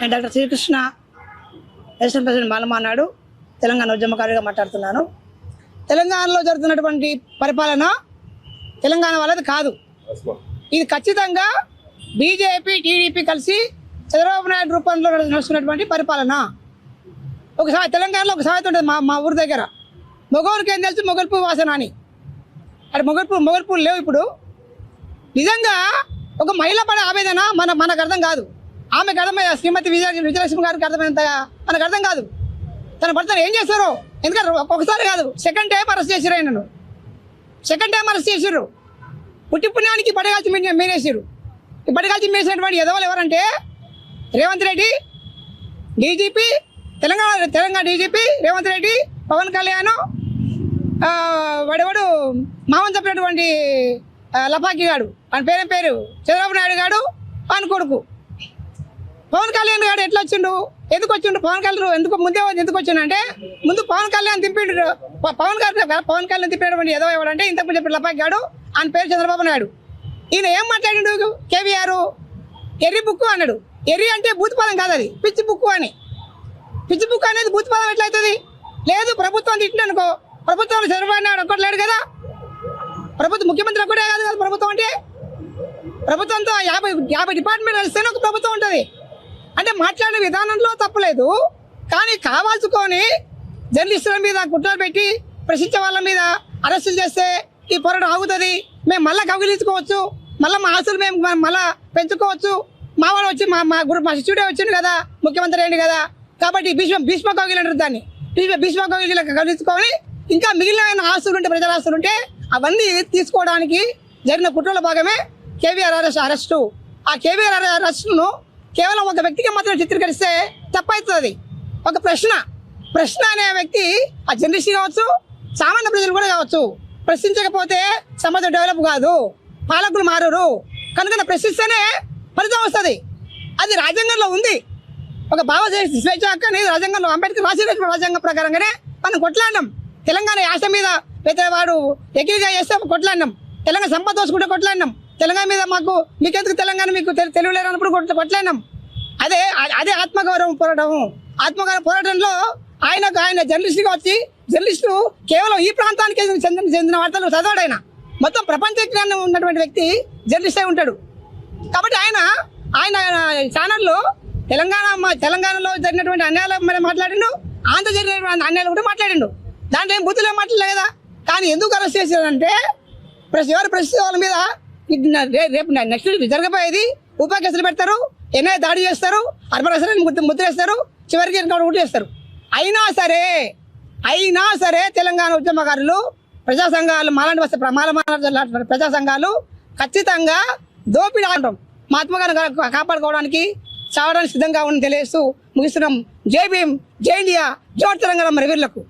నేను doctor Srikrishna national president బాలమానాడు తెలంగాణ ఉద్యమకారుడిగా మాట్లాడుతున్నాను. తెలంగాణలో జరుగుతున్నటువంటి పరిపాలన తెలంగాణ వాళ్ళది కాదు. ఇది ఖచ్చితంగా బీజేపీ టీడీపీ కలిసి చంద్రబాబు నాయుడు రూపంలో నడుస్తున్నటువంటి పరిపాలన. ఒకసారి తెలంగాణలో ఒక సామెత ఉంటుంది మా ఊరి దగ్గర, మొగోరికి ఏం తెలుసు మొగల్పూ వాసన అని. అది మొగల్పూలు లేవు ఇప్పుడు. నిజంగా ఒక మహిళ పడే ఆవేదన మనకు అర్థం కాదు. ఆమెకు అర్థమయ్యా, శ్రీమతి విజయలక్ష్మి గారికి అర్థమైనంతగా మనకు అర్థం కాదు. తన భర్తను ఏం చేస్తారో, ఎందుకంటే ఒక్కసారి కాదు, సెకండ్ టైం అరెస్ట్ చేసిరు. ఆయనను సెకండ్ టైం అరెస్ట్ చేసిర్రు. పుట్టి పుణ్యానికి పడగాల్చి మీరేసారు. ఈ పడగాల్చి మీరేసినటువంటి ఎదవలు ఎవరంటే రేవంత్ రెడ్డి డీజీపీ, తెలంగాణ డీజీపీ రేవంత్ రెడ్డి, పవన్ కళ్యాణ్, వాడెవడు మామూలు చెప్పినటువంటి లపాకి గాడు, ఆయన పేరు చంద్రబాబు నాయుడు గాడు, ఆయన కొడుకు పవన్ కళ్యాణ్ గారు ఎట్లా వచ్చిండు, ఎందుకు వచ్చిండు? పవన్ కళ్యాణ్ ఎందుకు వచ్చిండు అంటే, ముందు పవన్ కళ్యాణ్ దింపిండు. పవన్ కళ్యాణ్ దింపినటువంటి ఏదో ఎవడంటే ఇంతకు చెప్పిన లపాకి గాడు, ఆయన పేరు చంద్రబాబు నాయుడు. ఈయన ఏం మాట్లాడిండు? కేవీఆర్ ఎర్రి బుక్కు అన్నాడు. ఎర్రి అంటే బూత్ పదం కాదు, అది పిచ్చి బుక్కు అని. పిచ్చి బుక్ అనేది బూత్ పదం ఎట్లయితుంది? లేదు, ప్రభుత్వం తిట్టిననుకో, ప్రభుత్వంలో చంద్రబాబు నాయుడు ఒక్కట్లేడు కదా, ప్రభుత్వం ముఖ్యమంత్రి ఒక్కటే కాదు కదా ప్రభుత్వం అంటే. ప్రభుత్వంతో 50 డిపార్ట్మెంట్ కలిస్తేనే ఒక ప్రభుత్వం ఉంటుంది. అంటే మాట్లాడే విధానంలో తప్పులేదు, కానీ కావాల్సుకొని జర్నలిస్టుల మీద కుట్రలు పెట్టి ప్రశ్నించే వాళ్ళ మీద అరెస్టులు చేస్తే ఈ పోరాటం ఆగుతుంది. మేము మళ్ళీ కవిలించుకోవచ్చు, మళ్ళీ మా ఆస్తులు మేము మళ్ళీ పెంచుకోవచ్చు. మా వాడు వచ్చి మా శిష్యుడే వచ్చిండు కదా, ముఖ్యమంత్రి అయింది కదా, కాబట్టి భీష్మ కవిలు అంటారు దాన్ని. భీష్మ కవిలు కవిలించుకొని ఇంకా మిగిలిన ఆస్తులు ఉంటే, ప్రజల ఆస్తులు ఉంటే అవన్నీ తీసుకోవడానికి జరిగిన కుట్రల భాగమే కేవీఆర్ అరెస్టు. ఆ కేవీఆర్ అరెస్టును కేవలం ఒక వ్యక్తికి మాత్రం చిత్రీకరిస్తే తప్పవుతుంది. ఒక ప్రశ్న అనే వ్యక్తి ఆ జర్నలిస్ట్ కావచ్చు, సామాన్య ప్రజలు కూడా కావచ్చు. ప్రశ్నించకపోతే సమాజం డెవలప్ కాదు, పాలకులు మారరు. కనుక ప్రశ్నిస్తేనే ఫలితం వస్తుంది. అది రాజ్యాంగంలో ఉంది. ఒక భావ స్వేచ్ఛ హక్కు అనేది రాజ్యాంగంలో అంబేద్కర్ రాసిన రాజ్యాంగం ప్రకారంగానే మనం కొట్లాడినాం. తెలంగాణ యాస మీద వాడు ఎగిరిగా చేస్తే కొట్లాడినాం. తెలంగాణ సంపద దోసుకుంటే కొట్లాడినాం. తెలంగాణ మీద మీకెందుకు తెలంగాణ, మీకు తెలుగు లేనప్పుడు కొట్లాడినాం. అదే ఆత్మగౌరవం పోరాటం. ఆత్మగౌరవ పోరాటంలో ఆయన జర్నలిస్ట్గా వచ్చి, జర్నలిస్టు కేవలం ఈ ప్రాంతానికి చెందిన వార్తలు చదవాడు. ఆయన మొత్తం ప్రపంచ జ్ఞానం ఉన్నటువంటి వ్యక్తి జర్నలిస్ట్ అయి ఉంటాడు. కాబట్టి ఆయన ఛానల్లో తెలంగాణలో జరిగినటువంటి అన్యాయాల మీద మాట్లాడిండు, ఆంధ్ర జరిగినటువంటి అన్యాయాలు కూడా మాట్లాడిండు. దాంట్లో ఏం బుద్ధులు ఏం మాట్లాడలేదు కదా. కానీ ఎందుకు అరెస్ట్ చేశారంటే, ఎవరు ప్రశ్నించే వాళ్ళ మీద రేపు నెక్స్ట్ జరగబోయేది ఉపా కేసులు పెడతారు, ఎన్ఐ దాడి చేస్తారు, అర్బన్ ముద్ర వేస్తారు, చివరికి ఊటి చేస్తారు. అయినా సరే తెలంగాణ ఉద్యమకారులు, ప్రజా సంఘాలు, మాలాంటి ప్రజా సంఘాలు ఖచ్చితంగా దోపిడీ అంటాం మా ఆత్మగారిని కాపాడుకోవడానికి చావడానికి సిద్ధంగా ఉందని తెలియజేస్తూ ముగిస్తున్నాం. జై భీమ్, జై ఇండియా, జోహార్ తెలంగాణ మరి వీరులకు.